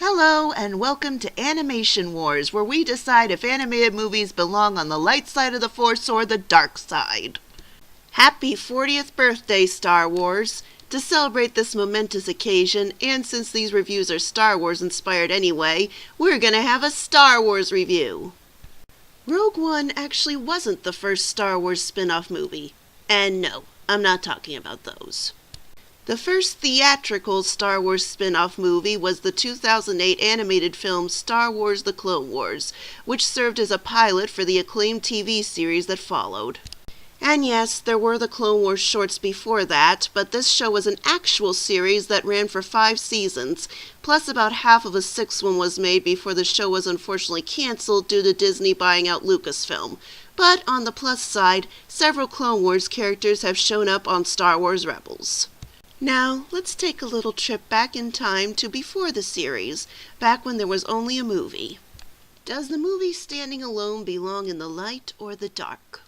Hello and welcome to Animation Wars, where we decide if animated movies belong on the light side of the Force or the dark side. Happy 40th birthday, Star Wars! To celebrate this momentous occasion, and since these reviews are Star Wars inspired anyway, we're gonna have a Star Wars review. Rogue One actually wasn't the first Star Wars spin-off movie. And no, I'm not talking about those. The first theatrical Star Wars spin-off movie was the 2008 animated film Star Wars: The Clone Wars, which served as a pilot for the acclaimed TV series that followed. And yes, there were the Clone Wars shorts before that, but this show was an actual series that ran for 5 seasons, plus about half of a 6th one was made before the show was unfortunately cancelled due to Disney buying out Lucasfilm. But on the plus side, several Clone Wars characters have shown up on Star Wars Rebels. Now, let's take a little trip back in time to before the series, back when there was only a movie. Does the movie standing alone belong in the light or the dark?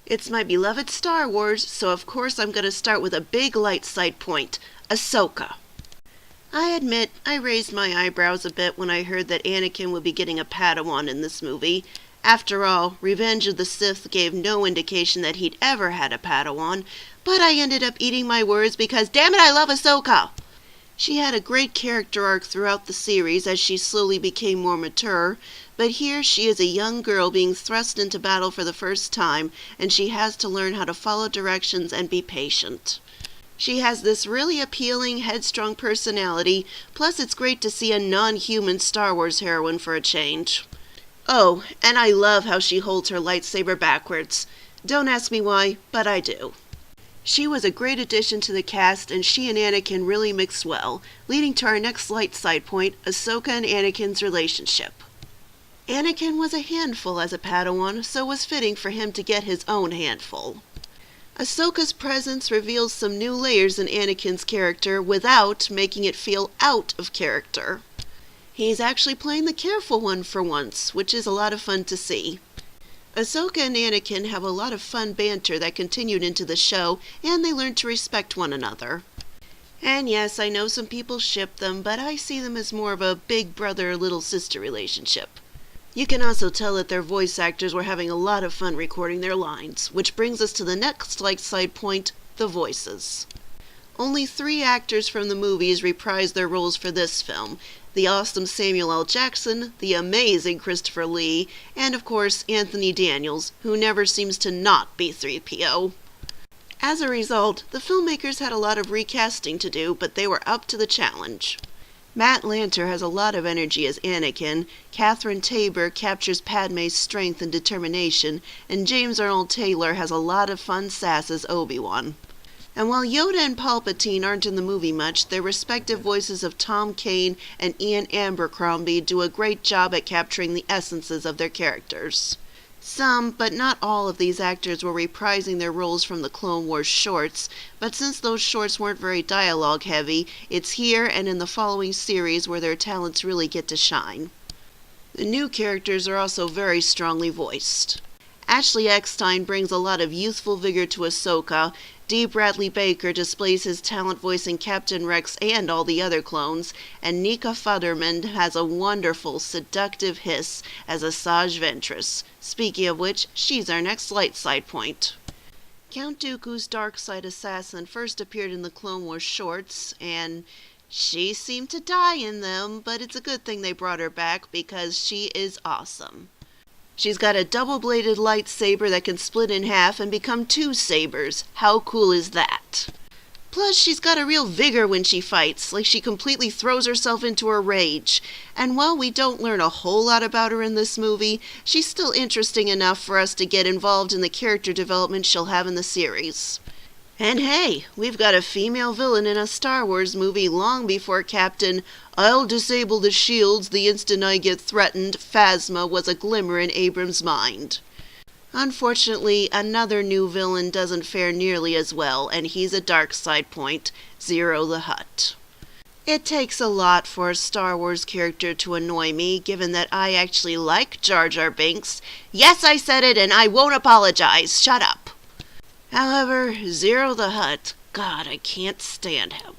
It's my beloved Star Wars, so of course I'm going to start with a big light side point, Ahsoka. I admit, I raised my eyebrows a bit when I heard that Anakin would be getting a Padawan in this movie. After all, Revenge of the Sith gave no indication that he'd ever had a Padawan, but I ended up eating my words because, damn it, I love Ahsoka! She had a great character arc throughout the series as she slowly became more mature, but here she is a young girl being thrust into battle for the first time, and she has to learn how to follow directions and be patient. She has this really appealing, headstrong personality, plus it's great to see a non-human Star Wars heroine for a change. Oh, and I love how she holds her lightsaber backwards. Don't ask me why, but I do. She was a great addition to the cast, and she and Anakin really mixed well, leading to our next light side point, Ahsoka and Anakin's relationship. Anakin was a handful as a Padawan, so it was fitting for him to get his own handful. Ahsoka's presence reveals some new layers in Anakin's character without making it feel out of character. He's actually playing the careful one for once, which is a lot of fun to see. Ahsoka and Anakin have a lot of fun banter that continued into the show, and they learned to respect one another. And yes, I know some people ship them, but I see them as more of a big brother-little sister relationship. You can also tell that their voice actors were having a lot of fun recording their lines, which brings us to the next light side point, the voices. Only 3 actors from the movies reprised their roles for this film: the awesome Samuel L. Jackson, the amazing Christopher Lee, and of course Anthony Daniels, who never seems to not be 3PO. As a result, the filmmakers had a lot of recasting to do, but they were up to the challenge. Matt Lanter has a lot of energy as Anakin, Catherine Tabor captures Padme's strength and determination, and James Arnold Taylor has a lot of fun sass as Obi-Wan. And while Yoda and Palpatine aren't in the movie much, their respective voices of Tom Kane and Ian Abercrombie do a great job at capturing the essences of their characters. Some, but not all of these actors were reprising their roles from the Clone Wars shorts, but since those shorts weren't very dialogue heavy, it's here and in the following series where their talents really get to shine. The new characters are also very strongly voiced. Ashley Eckstein brings a lot of youthful vigor to Ahsoka, D. Bradley Baker displays his talent voicing Captain Rex and all the other clones, and Nika Futterman has a wonderful, seductive hiss as Asajj Ventress. Speaking of which, she's our next light side point. Count Dooku's dark side assassin first appeared in the Clone Wars shorts, and she seemed to die in them, but it's a good thing they brought her back because she is awesome. She's got a double-bladed lightsaber that can split in half and become 2 sabers. How cool is that? Plus, she's got a real vigor when she fights, like she completely throws herself into her rage. And while we don't learn a whole lot about her in this movie, she's still interesting enough for us to get involved in the character development she'll have in the series. And hey, we've got a female villain in a Star Wars movie long before Captain "I'll disable the shields the instant I get threatened" Phasma was a glimmer in Abrams' mind. Unfortunately, another new villain doesn't fare nearly as well, and he's a dark side point, Zero the Hutt. It takes a lot for a Star Wars character to annoy me, given that I actually like Jar Jar Binks. Yes, I said it, and I won't apologize. Shut up. However, Zero the Hutt, God, I can't stand him.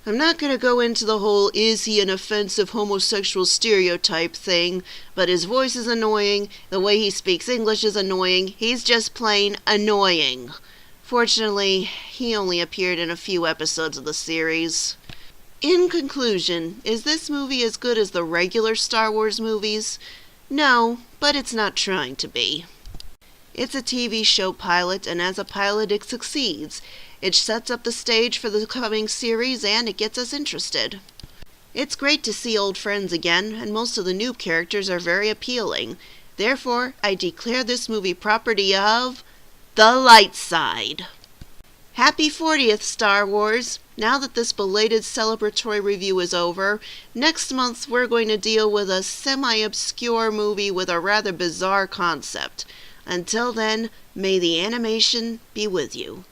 I'm not going to go into the whole is he an offensive homosexual stereotype thing, but his voice is annoying, the way he speaks English is annoying, he's just plain annoying. Fortunately, he only appeared in a few episodes of the series. In conclusion, is this movie as good as the regular Star Wars movies? No, but it's not trying to be. It's a TV show pilot, and as a pilot it succeeds. It sets up the stage for the coming series, and it gets us interested. It's great to see old friends again, and most of the new characters are very appealing. Therefore, I declare this movie property of the light side. Happy 40th, Star Wars! Now that this belated celebratory review is over, next month we're going to deal with a semi-obscure movie with a rather bizarre concept. Until then, may the animation be with you.